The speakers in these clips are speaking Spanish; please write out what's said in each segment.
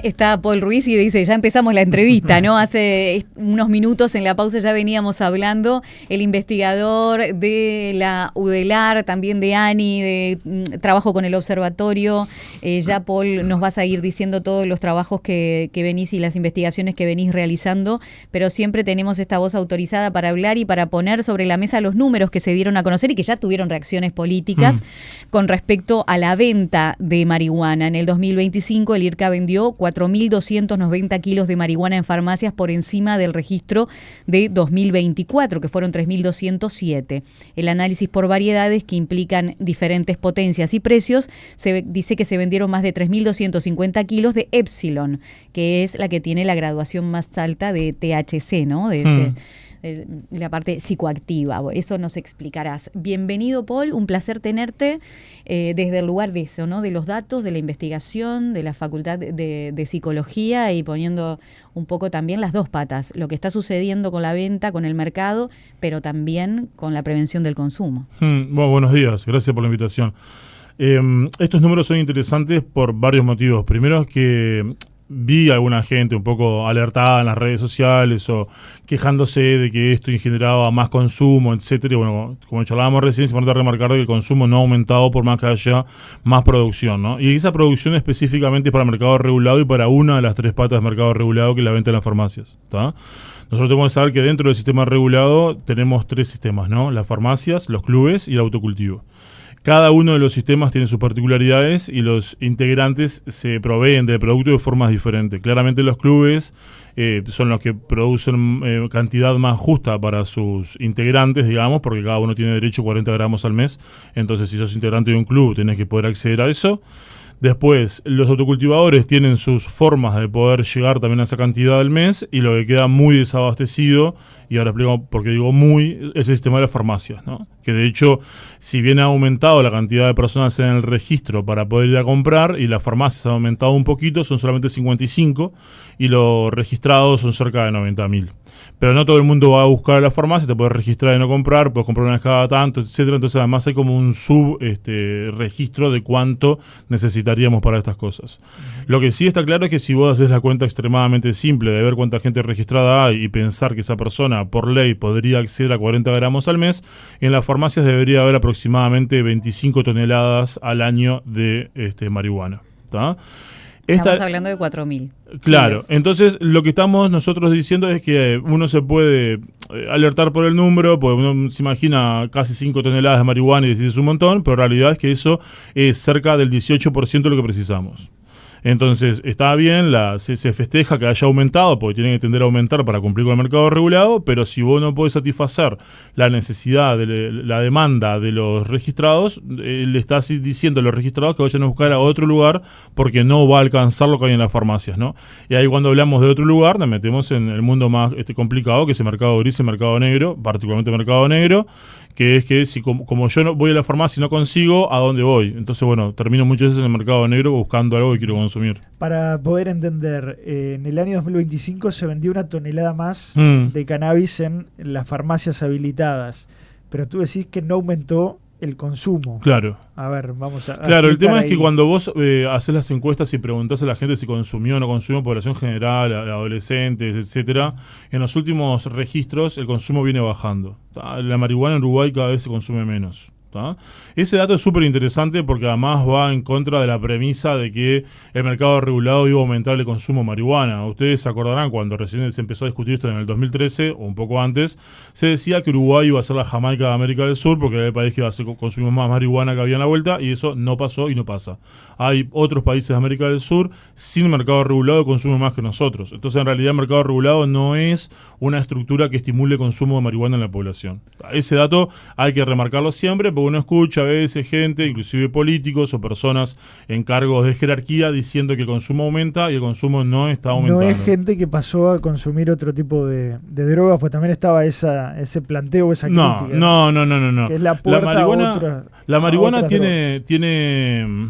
Está Paul Ruiz y dice, ya empezamos la entrevista, ¿no? Hace unos minutos en la pausa ya veníamos hablando, el investigador de la UDELAR, también de ANI, de trabajo con el observatorio. Ya Paul nos vas a ir diciendo todos los trabajos que venís y las investigaciones que venís realizando, pero siempre tenemos esta voz autorizada para hablar y para poner sobre la mesa los números que se dieron a conocer y que ya tuvieron reacciones políticas con respecto a la venta de marihuana. En el 2025 el IRCA vendió 4.290 kilos de marihuana en farmacias por encima del registro de 2024, que fueron 3.207. El análisis por variedades, que implican diferentes potencias y precios, dice que se vendieron más de 3.250 kilos de Epsilon, que es la que tiene la graduación más alta de THC, ¿no? De la parte psicoactiva. Eso nos explicarás. Bienvenido, Paul, un placer tenerte desde el lugar de eso, ¿no? De los datos, de la investigación, de la Facultad de Psicología y poniendo un poco también las dos patas, lo que está sucediendo con la venta, con el mercado, pero también con la prevención del consumo. Bueno, buenos días, gracias por la invitación. Estos números son interesantes por varios motivos. Primero es que vi a alguna gente un poco alertada en las redes sociales o quejándose de que esto generaba más consumo, etcétera. Y bueno, como charlábamos recién, es importante remarcar que el consumo no ha aumentado por más que haya más producción, ¿no? Y esa producción específicamente es para el mercado regulado y para una de las tres patas del mercado regulado, que es la venta en las farmacias, ¿tá? Nosotros tenemos que saber que dentro del sistema regulado tenemos tres sistemas, ¿no? Las farmacias, los clubes y el autocultivo. Cada uno de los sistemas tiene sus particularidades y los integrantes se proveen del producto de formas diferentes. Claramente los clubes son los que producen cantidad más justa para sus integrantes, digamos, porque cada uno tiene derecho a 40 gramos al mes. Entonces, si sos integrante de un club, tenés que poder acceder a eso. Después, los autocultivadores tienen sus formas de poder llegar también a esa cantidad al mes, y lo que queda muy desabastecido, y ahora explico por qué digo muy, es el sistema de las farmacias, ¿no? Que de hecho, si bien ha aumentado la cantidad de personas en el registro para poder ir a comprar, y las farmacias han aumentado un poquito, son solamente 55, y los registrados son cerca de 90.000. Pero no todo el mundo va a buscar a la farmacia, te puedes registrar y no comprar, puedes comprar una vez cada tanto, etcétera. Entonces además hay como un registro de cuánto necesitaríamos para estas cosas. Lo que sí está claro es que si vos haces la cuenta extremadamente simple de ver cuánta gente registrada hay y pensar que esa persona por ley podría acceder a 40 gramos al mes, en las farmacias debería haber aproximadamente 25 toneladas al año de marihuana, ¿tá? Estamos hablando de 4.000. Claro, kilos. Entonces lo que estamos nosotros diciendo es que uno se puede alertar por el número, porque uno se imagina casi 5 toneladas de marihuana y dice es un montón, pero la realidad es que eso es cerca del 18% de lo que precisamos. Entonces está bien, se festeja que haya aumentado, porque tienen que tender a aumentar para cumplir con el mercado regulado, pero si vos no podés satisfacer la necesidad, la demanda de los registrados, le estás diciendo a los registrados que vayan a buscar a otro lugar porque no va a alcanzar lo que hay en las farmacias, ¿no? Y ahí cuando hablamos de otro lugar nos metemos en el mundo más complicado, que es el mercado gris y el mercado negro, particularmente el mercado negro, que es que si como yo no voy a la farmacia y no consigo, ¿a dónde voy? Entonces, bueno, termino muchas veces en el mercado negro buscando algo que quiero consumir. Para poder entender, en el año 2025 se vendió 1 tonelada más de cannabis en las farmacias habilitadas, pero tú decís que no aumentó el consumo. Claro. A ver, vamos a... Claro, el tema ahí. es que cuando vos haces las encuestas y preguntás a la gente si consumió o no consumió, población general, adolescentes, etcétera, en los últimos registros el consumo viene bajando. La marihuana en Uruguay cada vez se consume menos. ¿tá? Ese dato es súper interesante porque además va en contra de la premisa de que el mercado regulado iba a aumentar el consumo de marihuana. Ustedes se acordarán cuando recién se empezó a discutir esto en el 2013 o un poco antes, se decía que Uruguay iba a ser la Jamaica de América del Sur porque era el país que iba a consumir más marihuana que había en la vuelta, y eso no pasó y no pasa. Hay otros países de América del Sur sin mercado regulado que consumen más que nosotros. Entonces en realidad el mercado regulado no es una estructura que estimule el consumo de marihuana en la población. Ese dato hay que remarcarlo siempre, porque uno escucha a veces gente, inclusive políticos o personas en cargos de jerarquía, diciendo que el consumo aumenta y el consumo no está aumentando. No es gente que pasó a consumir otro tipo de drogas, pues también estaba ese planteo, esa crítica. No. Que es la puerta la marihuana tiene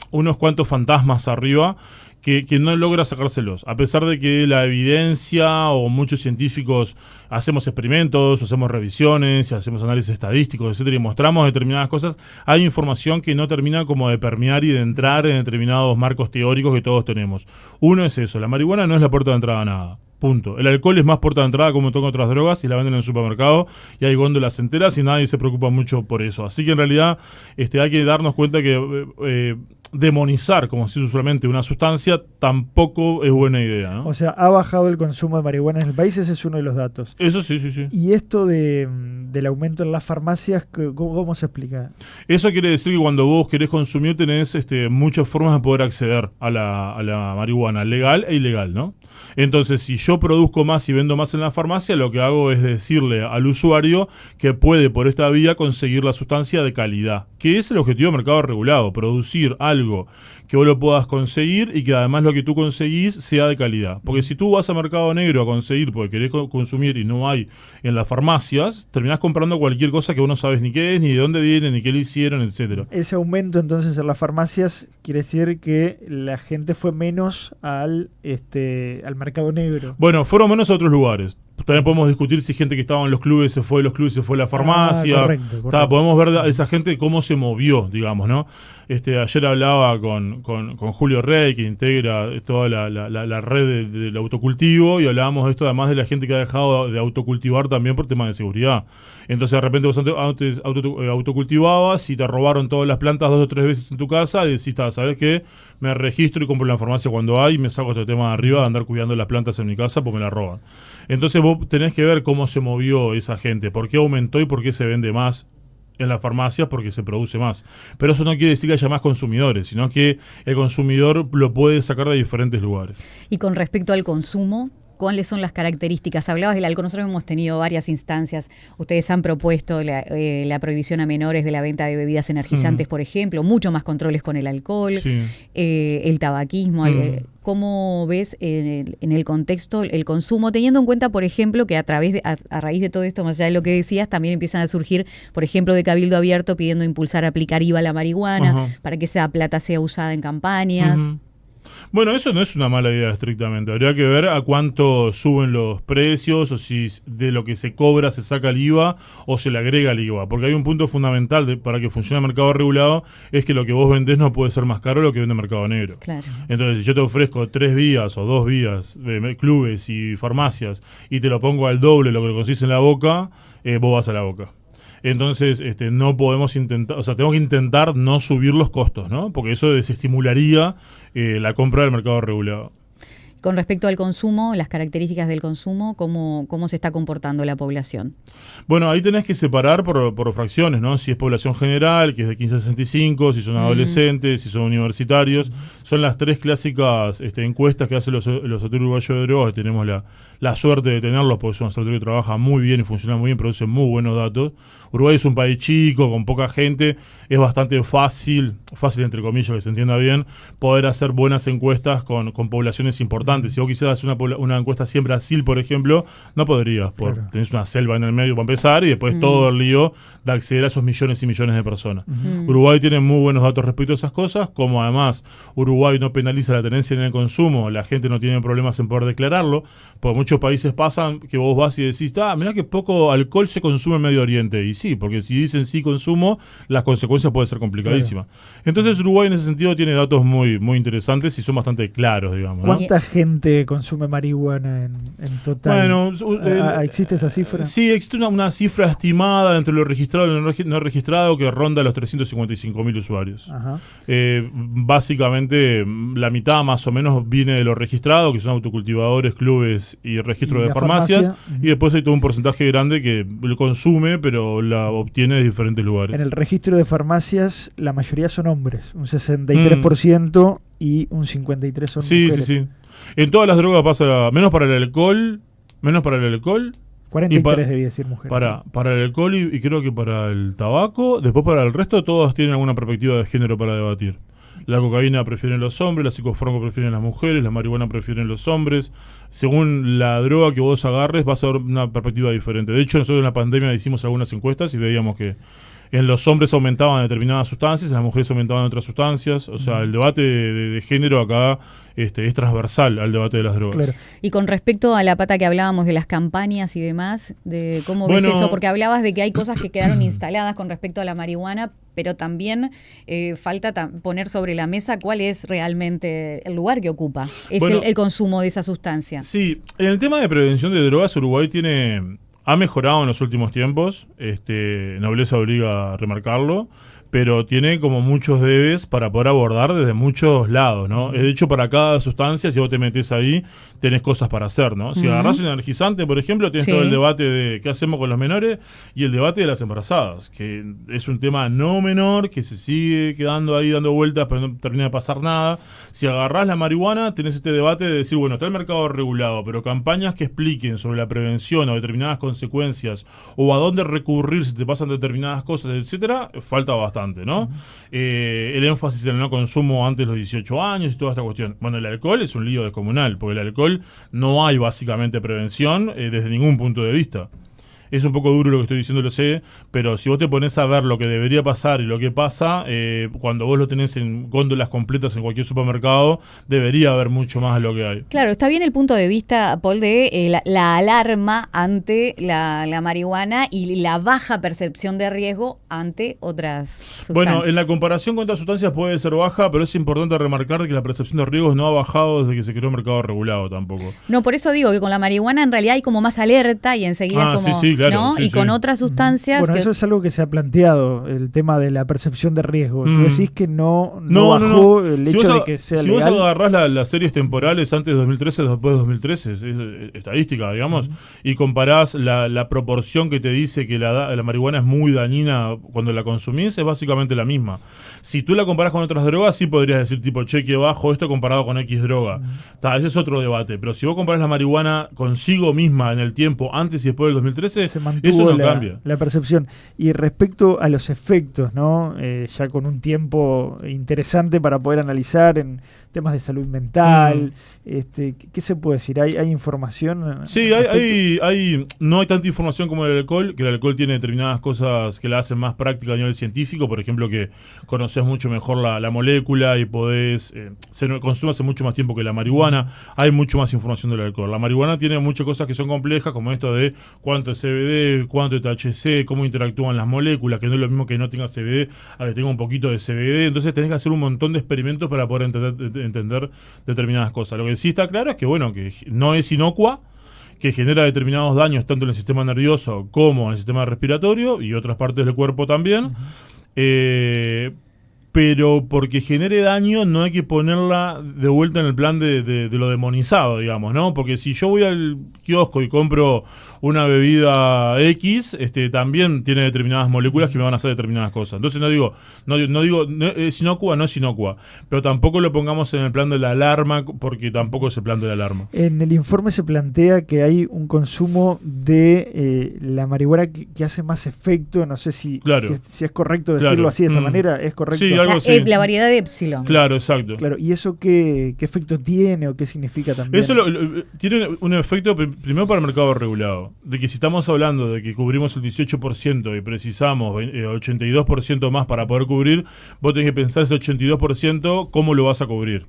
unos cuantos fantasmas arriba que no logra sacárselos. A pesar de que la evidencia o muchos científicos hacemos experimentos, hacemos revisiones, hacemos análisis estadísticos, etcétera, y mostramos determinadas cosas, hay información que no termina como de permear y de entrar en determinados marcos teóricos que todos tenemos. Uno es eso, la marihuana no es la puerta de entrada a nada. Punto. El alcohol es más puerta de entrada como tocan otras drogas y la venden en el supermercado y hay góndolas enteras y nadie se preocupa mucho por eso. Así que en realidad hay que darnos cuenta que demonizar, como se dice usualmente, una sustancia tampoco es buena idea, ¿no? O sea, ha bajado el consumo de marihuana en el país, ese es uno de los datos. Eso sí, sí, sí. Y esto del aumento en las farmacias, ¿cómo se explica? Eso quiere decir que cuando vos querés consumir tenés muchas formas de poder acceder a la marihuana, legal e ilegal, ¿no? Entonces, si yo produzco más y vendo más en la farmacia, lo que hago es decirle al usuario que puede por esta vía conseguir la sustancia de calidad, que es el objetivo del mercado regulado, producir algo que vos lo puedas conseguir y que además lo que tú conseguís sea de calidad. Porque si tú vas a mercado negro a conseguir porque querés consumir y no hay en las farmacias, terminás comprando cualquier cosa que vos no sabes ni qué es, ni de dónde viene, ni qué le hicieron, etcétera. Ese aumento entonces en las farmacias quiere decir que la gente fue menos al mercado negro. Bueno, fueron menos a otros lugares. También podemos discutir si gente que estaba en los clubes se fue de los clubes, se fue a la farmacia. Correcto. Podemos ver a esa gente cómo se movió, digamos, ¿no? Ayer hablaba con Julio Rey, que integra toda la red del autocultivo, y hablábamos de esto además de la gente que ha dejado de autocultivar también por temas de seguridad. Entonces de repente vos antes autocultivabas y te robaron todas las plantas 2 o 3 veces en tu casa y decís, ¿sabes qué? Me registro y compro en la farmacia cuando hay y me saco este tema de arriba de andar cuidando las plantas en mi casa porque me las roban. Entonces vos tenés que ver cómo se movió esa gente, por qué aumentó y por qué se vende más en las farmacias, porque se produce más. Pero eso no quiere decir que haya más consumidores, sino que el consumidor lo puede sacar de diferentes lugares. Y con respecto al consumo, ¿cuáles son las características? Hablabas del alcohol, nosotros hemos tenido varias instancias, ustedes han propuesto la prohibición a menores de la venta de bebidas energizantes, por ejemplo, mucho más controles con el alcohol, sí. El tabaquismo. ¿Cómo ves en el contexto el consumo, teniendo en cuenta, por ejemplo, que a raíz de todo esto, más allá de lo que decías, también empiezan a surgir, por ejemplo, de Cabildo Abierto pidiendo impulsar aplicar IVA a la marihuana, para que esa plata sea usada en campañas? Bueno, eso no es una mala idea estrictamente. Habría que ver a cuánto suben los precios o si de lo que se cobra se saca el IVA o se le agrega el IVA. Porque hay un punto fundamental para que funcione el mercado regulado, es que lo que vos vendés no puede ser más caro de lo que vende el mercado negro. Claro. Entonces, si yo te ofrezco 3 vías o 2 vías de clubes y farmacias y te lo pongo al doble lo que lo consigues en la boca, vos vas a la boca. Entonces, no podemos intentar, tenemos que intentar no subir los costos, ¿no? Porque eso desestimularía la compra del mercado regulado. Con respecto al consumo, las características del consumo, ¿cómo se está comportando la población? Bueno, ahí tenés que separar por fracciones, ¿no? Si es población general, que es de 15 a 65, si son adolescentes, si son universitarios. Son las 3 clásicas encuestas que hacen los Observatorios Uruguayos de Drogas. Tenemos la suerte de tenerlos porque es un observatorio que trabaja muy bien y funciona muy bien, produce muy buenos datos. Uruguay es un país chico, con poca gente, es bastante fácil entre comillas, que se entienda bien, poder hacer buenas encuestas con poblaciones importantes. Si vos quisieras hacer una encuesta así en Brasil, por ejemplo, no podrías, Claro. tenés una selva en el medio para empezar y después todo el lío de acceder a esos millones y millones de personas. Uruguay tiene muy buenos datos respecto a esas cosas, como además Uruguay no penaliza la tenencia en el consumo, la gente no tiene problemas en poder declararlo, porque muchos países pasan que vos vas y decís, mirá que poco alcohol se consume en Medio Oriente, y sí, porque si dicen sí consumo, las consecuencias pueden ser complicadísimas. Claro. Entonces Uruguay en ese sentido tiene datos muy, muy interesantes y son bastante claros, digamos, ¿no? ¿Cuánta gente consume marihuana en total? Bueno, ¿existe esa cifra? Sí, existe una cifra estimada entre lo registrado y lo no registrado que ronda los 355.000 usuarios. Ajá. Básicamente la mitad más o menos viene de lo registrado, que son autocultivadores, clubes y registro de farmacias, y después hay todo un porcentaje grande que lo consume, pero la obtiene de diferentes lugares. En el registro de farmacias la mayoría son hombres, un 63% y un 53% son mujeres. Sí. En todas las drogas pasa, menos para el alcohol, 43 debía decir mujeres. Para el alcohol y creo que para el tabaco, después para el resto todos tienen alguna perspectiva de género para debatir. La cocaína prefieren los hombres, la psicofármaco prefieren las mujeres, la marihuana prefieren los hombres. Según la droga que vos agarres vas a ver una perspectiva diferente. De hecho, nosotros en la pandemia hicimos algunas encuestas y veíamos que en los hombres aumentaban determinadas sustancias, en las mujeres aumentaban otras sustancias. O sea, el debate de género acá es transversal al debate de las drogas. Claro. Y con respecto a la pata que hablábamos de las campañas y demás, de cómo ves eso, porque hablabas de que hay cosas que quedaron instaladas con respecto a la marihuana, pero también falta poner sobre la mesa cuál es realmente el lugar que ocupa el consumo de esa sustancia. Sí, en el tema de prevención de drogas, Uruguay ha mejorado en los últimos tiempos, nobleza obliga a remarcarlo, pero tiene como muchos debes para poder abordar desde muchos lados, ¿no? De hecho, para cada sustancia, si vos te metés ahí, tenés cosas para hacer, ¿no? Si agarrás un energizante, por ejemplo, tenés todo el debate de qué hacemos con los menores y el debate de las embarazadas, que es un tema no menor, que se sigue quedando ahí dando vueltas, pero no termina de pasar nada. Si agarrás la marihuana, tenés este debate de decir, bueno, está el mercado regulado, pero campañas que expliquen sobre la prevención o determinadas consecuencias o a dónde recurrir si te pasan determinadas cosas, etcétera, falta bastante, ¿no? El énfasis en el no consumo antes de los 18 años y toda esta cuestión. Bueno, el alcohol es un lío descomunal, porque el alcohol no hay básicamente prevención desde ningún punto de vista. Es un poco duro lo que estoy diciendo, lo sé, pero si vos te pones a ver lo que debería pasar y lo que pasa, cuando vos lo tenés en góndolas completas en cualquier supermercado, debería haber mucho más de lo que hay. Claro, está bien el punto de vista, Paul, de la alarma ante la marihuana y la baja percepción de riesgo ante otras sustancias. Bueno, en la comparación con otras sustancias puede ser baja, pero es importante remarcar que la percepción de riesgos no ha bajado desde que se creó el mercado regulado tampoco. No, por eso digo que con la marihuana en realidad hay como más alerta y enseguida como... Sí, claro, ¿no? Sí, y con otras sustancias... Bueno, eso es algo que se ha planteado, el tema de la percepción de riesgo. Tú decís que no bajó el hecho de que sea legal. Si vos agarrás las series temporales antes de 2013 y después de 2013, es estadística, digamos, y comparás la proporción que te dice que la marihuana es muy dañina cuando la consumís, es básicamente la misma. Si tú la comparás con otras drogas, sí podrías decir tipo, che, qué bajo esto comparado con X droga. Ese es otro debate, pero si vos comparás la marihuana consigo misma en el tiempo, antes y después del 2013, se mantuvo eso no cambia. La percepción. Y respecto a los efectos, ¿no? Ya con un tiempo interesante para poder analizar en temas de salud mental, ¿qué se puede decir? ¿Hay información? Sí, no hay tanta información como el alcohol, que el alcohol tiene determinadas cosas que la hacen más práctica a nivel científico, por ejemplo, que conoces mucho mejor la molécula y podés, se consume hace mucho más tiempo que la marihuana, hay mucho más información del alcohol. La marihuana tiene muchas cosas que son complejas, como esto de cuánto es CBD, cuánto es THC, cómo interactúan las moléculas, que no es lo mismo que no tenga CBD a que tenga un poquito de CBD, entonces tenés que hacer un montón de experimentos para poder entender determinadas cosas. Lo que sí está claro es que, bueno, que no es inocua, que genera determinados daños tanto en el sistema nervioso como en el sistema respiratorio y otras partes del cuerpo también. Pero porque genere daño no hay que ponerla de vuelta en el plan de lo demonizado, digamos, ¿no? Porque si yo voy al kiosco y compro una bebida X, también tiene determinadas moléculas que me van a hacer determinadas cosas. Entonces no digo es inocua, no es inocua, pero tampoco lo pongamos en el plan de la alarma, porque tampoco es el plan de la alarma. En el informe se plantea que hay un consumo de la marihuana que hace más efecto, no sé si es correcto decirlo así de esta manera, ¿es correcto? Sí, la variedad de Epsilon. Claro, exacto. Claro, ¿y eso qué efecto tiene o qué significa también? Eso tiene un efecto primero para el mercado regulado, de que si estamos hablando de que cubrimos el 18% y precisamos 82% más para poder cubrir, vos tenés que pensar ese 82% cómo lo vas a cubrir,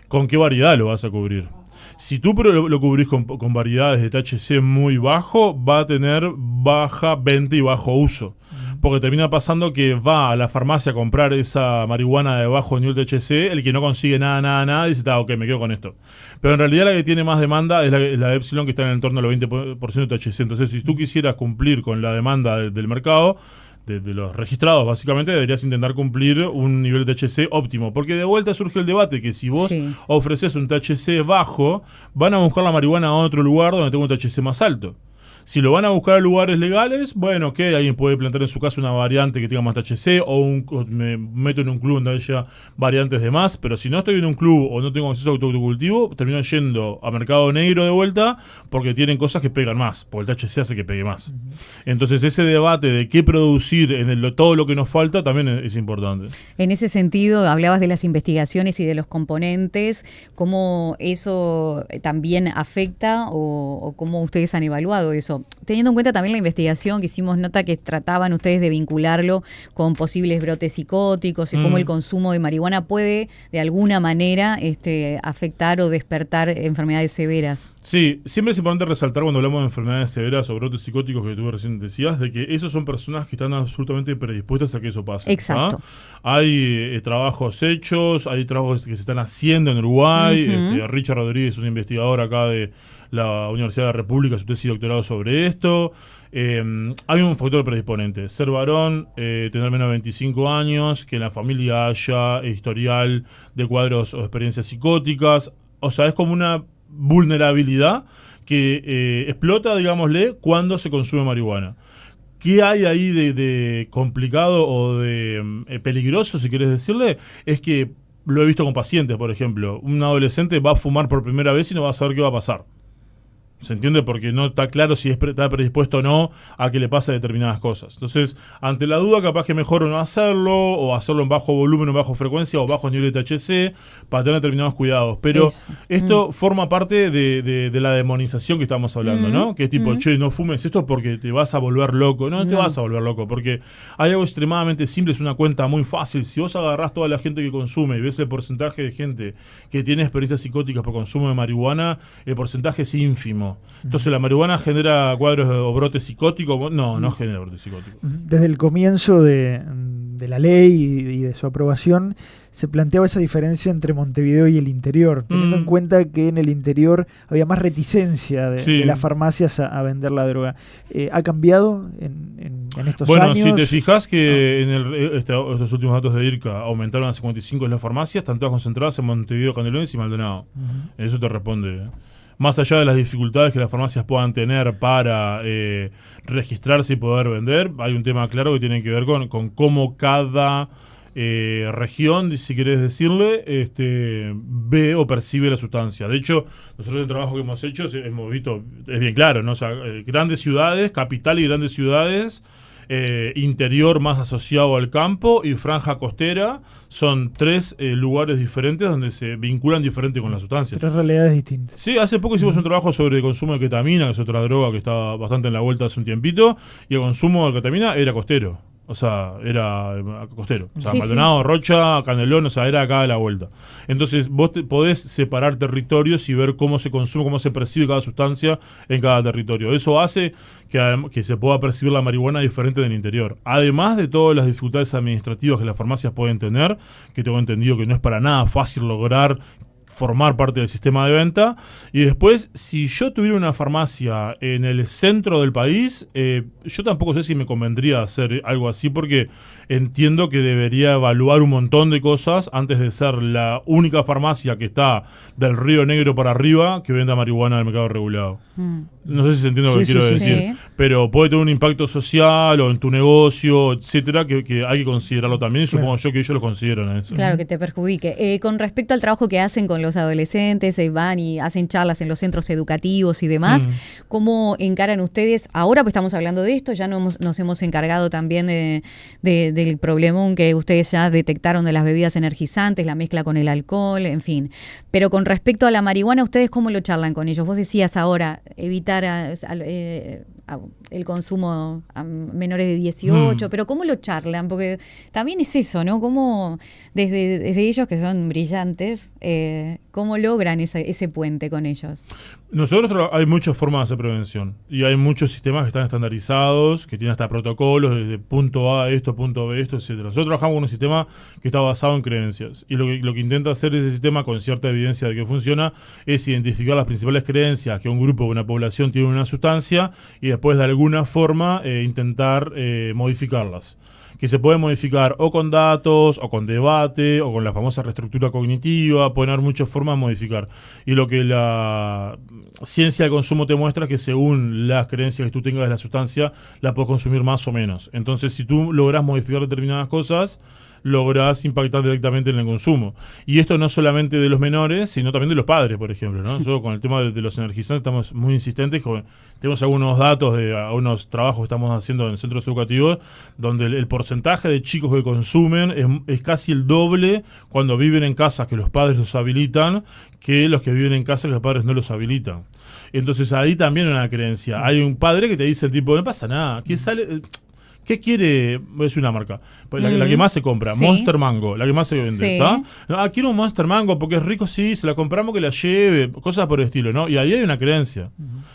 con qué variedad lo vas a cubrir. Si tú lo cubrís con variedades de THC muy bajo, va a tener baja venta y bajo uso. Porque termina pasando que va a la farmacia a comprar esa marihuana de bajo nivel de THC, el que no consigue nada, dice, ok, me quedo con esto. Pero en realidad la que tiene más demanda es la de Epsilon, que está en el entorno del 20% de THC. Entonces, si tú quisieras cumplir con la demanda del mercado, de los registrados, básicamente, deberías intentar cumplir un nivel de THC óptimo. Porque de vuelta surge el debate que si vos ofreces un THC bajo, van a buscar la marihuana a otro lugar donde tenga un THC más alto. Si lo van a buscar a lugares legales, bueno, que alguien puede plantear en su caso una variante que tenga más THC o me meto en un club donde haya variantes de más, pero si no estoy en un club o no tengo acceso a autocultivo, termino yendo a mercado negro de vuelta porque tienen cosas que pegan más, porque el THC hace que pegue más. Entonces ese debate de qué producir en todo lo que nos falta también es importante. En ese sentido, hablabas de las investigaciones y de los componentes, ¿cómo eso también afecta o cómo ustedes han evaluado eso? digo, teniendo en cuenta también la investigación que hicimos nota que trataban ustedes de vincularlo con posibles brotes psicóticos y cómo el consumo de marihuana puede de alguna manera afectar o despertar enfermedades severas. Sí, siempre es importante resaltar cuando hablamos de enfermedades severas o brotes psicóticos que tú recién decías, de que esos son personas que están absolutamente predispuestas a que eso pase. Exacto. Hay trabajos hechos, hay trabajos que se están haciendo en Uruguay. Richard Rodríguez es un investigador acá de la Universidad de la República, su tesis y doctorado sobre esto. Hay un factor predisponente: ser varón, tener menos de 25 años, que en la familia haya historial de cuadros o experiencias psicóticas. O sea, es como una vulnerabilidad que explota, digámosle, cuando se consume marihuana. ¿Qué hay ahí de complicado o de peligroso, si querés decirle? Es que lo he visto con pacientes, por ejemplo. Un adolescente va a fumar por primera vez y no va a saber qué va a pasar. ¿Se entiende? Porque no está claro si está predispuesto o no a que le pase determinadas cosas. Entonces, ante la duda, capaz que mejor no hacerlo, o hacerlo en bajo volumen o bajo frecuencia o bajos niveles de THC para tener determinados cuidados. Pero esto forma parte de la demonización que estamos hablando, ¿no? Que es tipo, che, no fumes esto porque te vas a volver loco. No te vas a volver loco, porque hay algo extremadamente simple, es una cuenta muy fácil. Si vos agarrás toda la gente que consume y ves el porcentaje de gente que tiene experiencias psicóticas por consumo de marihuana, el porcentaje es ínfimo. Entonces, ¿la marihuana genera cuadros o brotes psicóticos? No genera brotes psicóticos. Desde el comienzo de la ley y de su aprobación, se planteaba esa diferencia entre Montevideo y el interior, teniendo en cuenta que en el interior había más reticencia de las farmacias a vender la droga. ¿Ha cambiado en estos años? Bueno, si te fijas que en estos últimos datos de IRCA aumentaron a 55 en las farmacias, están todas concentradas en Montevideo, Canelones y Maldonado. Eso te responde. Más allá de las dificultades que las farmacias puedan tener para registrarse y poder vender, hay un tema claro que tiene que ver con cómo cada región, si querés decirle, ve o percibe la sustancia. De hecho, nosotros el trabajo que hemos hecho hemos visto, es bien claro, ¿no? O sea, grandes ciudades, capital y grandes ciudades, interior más asociado al campo y franja costera, son tres lugares diferentes donde se vinculan diferente con la sustancia. Tres realidades distintas. Sí, hace poco hicimos un trabajo sobre el consumo de ketamina, que es otra droga que estaba bastante en la vuelta hace un tiempito, y el consumo de ketamina era costero. O sea, era costero. O sea, Maldonado, Rocha, Candelón, o sea, era acá de la vuelta. Entonces, vos podés separar territorios y ver cómo se consume, cómo se percibe cada sustancia en cada territorio. Eso hace que se pueda percibir la marihuana diferente del interior. Además de todas las dificultades administrativas que las farmacias pueden tener, que tengo entendido que no es para nada fácil lograr formar parte del sistema de venta. Y después, si yo tuviera una farmacia en el centro del país, yo tampoco sé si me convendría hacer algo así, porque entiendo que debería evaluar un montón de cosas antes de ser la única farmacia que está del Río Negro para arriba que venda marihuana del mercado regulado. No sé si se entiende lo que quiero decir, pero puede tener un impacto social o en tu negocio, etcétera, que hay que considerarlo también, y supongo yo que ellos lo consideran eso. Claro, que te perjudique. Con respecto al trabajo que hacen con los adolescentes, van y hacen charlas en los centros educativos y demás, ¿cómo encaran ustedes? Ahora pues estamos hablando de esto, ya nos hemos encargado también del problemón que ustedes ya detectaron de las bebidas energizantes, la mezcla con el alcohol, en fin. Pero con respecto a la marihuana, ¿ustedes cómo lo charlan con ellos? Vos decías ahora, evitar el consumo a menores de 18, pero ¿cómo lo charlan? Porque también es eso, ¿no? ¿Cómo desde ellos, que son brillantes, cómo logran ese puente con ellos? Nosotros hay muchas formas de hacer prevención y hay muchos sistemas que están estandarizados, que tienen hasta protocolos desde punto A esto, punto B esto, etcétera. Nosotros trabajamos con un sistema que está basado en creencias, y lo que intenta hacer ese sistema, con cierta evidencia de que funciona, es identificar las principales creencias que un grupo o una población tiene una sustancia y después de alguna forma intentar modificarlas, que se puede modificar o con datos, o con debate, o con la famosa reestructura cognitiva. Pueden haber muchas formas de modificar. Y lo que la ciencia del consumo te muestra es que según las creencias que tú tengas de la sustancia, la puedes consumir más o menos. Entonces, si tú lográs modificar determinadas cosas, lográs impactar directamente en el consumo. Y esto no solamente de los menores, sino también de los padres, por ejemplo, ¿no? Nosotros con el tema de los energizantes estamos muy insistentes, tenemos algunos datos de algunos trabajos que estamos haciendo en centros educativos, donde el porcentaje de chicos que consumen es casi el doble cuando viven en casas que los padres los habilitan, que los que viven en casa que los padres no los habilitan. Entonces ahí también hay una creencia. Hay un padre que te dice, tipo, no pasa nada, ¿qué sale? ¿Qué quiere? Es una marca. La que más se compra, sí. Monster Mango, la que más se vende. ¿Está? Quiero un Monster Mango porque es rico, sí, se la compramos que la lleve, cosas por el estilo, ¿no? Y ahí hay una creencia.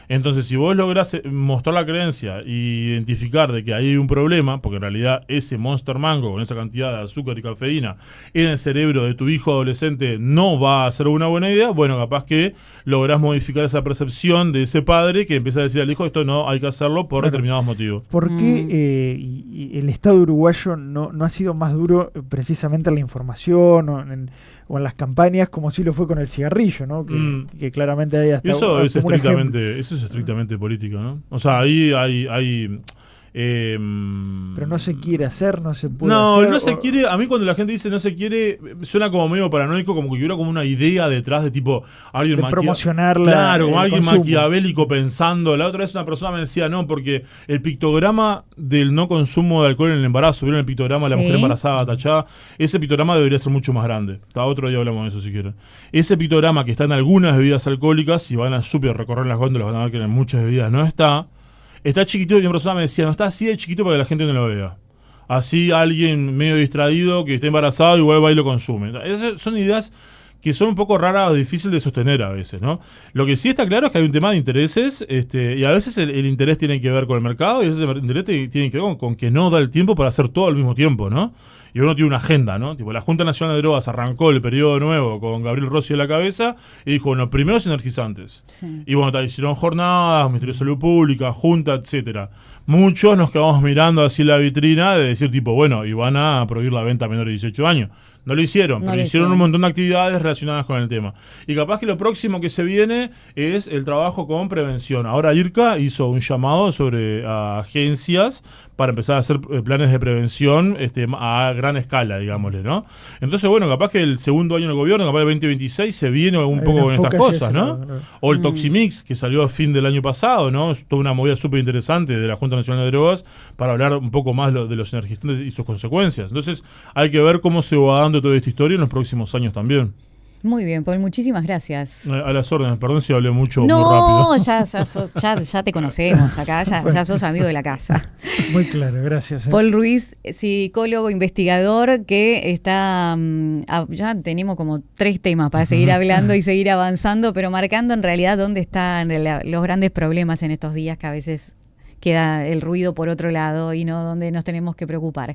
Entonces, si vos lográs mostrar la creencia e identificar de que ahí hay un problema, porque en realidad ese Monster Mango con esa cantidad de azúcar y cafeína en el cerebro de tu hijo adolescente no va a ser una buena idea, bueno, capaz que lográs modificar esa percepción de ese padre que empieza a decir al hijo, esto no hay que hacerlo por determinados motivos. ¿Por qué y el Estado uruguayo no ha sido más duro precisamente en la información o en las campañas como sí lo fue con el cigarrillo, ¿no? Que claramente hay hasta eso es estrictamente político, ¿no? O sea, ahí hay pero no se quiere hacer, no se puede hacer. No se quiere. A mí cuando la gente dice no se quiere, suena como medio paranoico, como que hubiera como una idea detrás de tipo alguien promocionarla. Claro, como alguien maquiavélico pensando. La otra vez una persona me decía, no, porque el pictograma del no consumo de alcohol en el embarazo, ¿vieron el pictograma de la mujer embarazada tachada? Ese pictograma debería ser mucho más grande. Otro día hablamos de eso si quieren. Ese pictograma que está en algunas bebidas alcohólicas, si van a súper recorrer las góndolas van a ver que en muchas bebidas no está. Está chiquitito y una persona me decía, no está así de chiquito para que la gente no lo vea. Así alguien medio distraído que está embarazado igual va y lo consume. Esas son ideas que son un poco raras o difíciles de sostener a veces, ¿no? Lo que sí está claro es que hay un tema de intereses, y a veces el interés tiene que ver con el mercado y a veces el interés tiene que ver con que no da el tiempo para hacer todo al mismo tiempo, ¿no? Y uno tiene una agenda, ¿no? Tipo, la Junta Nacional de Drogas arrancó el periodo nuevo con Gabriel Rossi a la cabeza y dijo, bueno, primero los energizantes. Sí. Y bueno, hicieron jornadas, Ministerio de Salud Pública, Junta, etcétera. Muchos nos quedamos mirando así la vitrina de decir, tipo, bueno, y van a prohibir la venta a menores de 18 años. No lo hicieron, pero hicieron un montón de actividades relacionadas con el tema. Y capaz que lo próximo que se viene es el trabajo con prevención. Ahora IRCA hizo un llamado sobre agencias para empezar a hacer planes de prevención a gran escala, digámosle, ¿no? Entonces, bueno, capaz que el segundo año del gobierno, capaz el 2026, se viene un poco con estas cosas, ¿no? O el Toximix, que salió a fin del año pasado, ¿no? Es toda una movida súper interesante de la Junta Nacional de Drogas para hablar un poco más de los energizantes y sus consecuencias. Entonces, hay que ver cómo se va dando toda esta historia en los próximos años también. Muy bien, Paul, muchísimas gracias. A las órdenes, perdón si hablé muy rápido. No, ya te conocemos acá, ya sos amigo de la casa. Muy claro, gracias. Paul Ruiz, psicólogo, investigador, que está, ya tenemos como 3 temas para seguir hablando y seguir avanzando, pero marcando en realidad dónde están los grandes problemas en estos días, que a veces queda el ruido por otro lado y no donde nos tenemos que preocupar.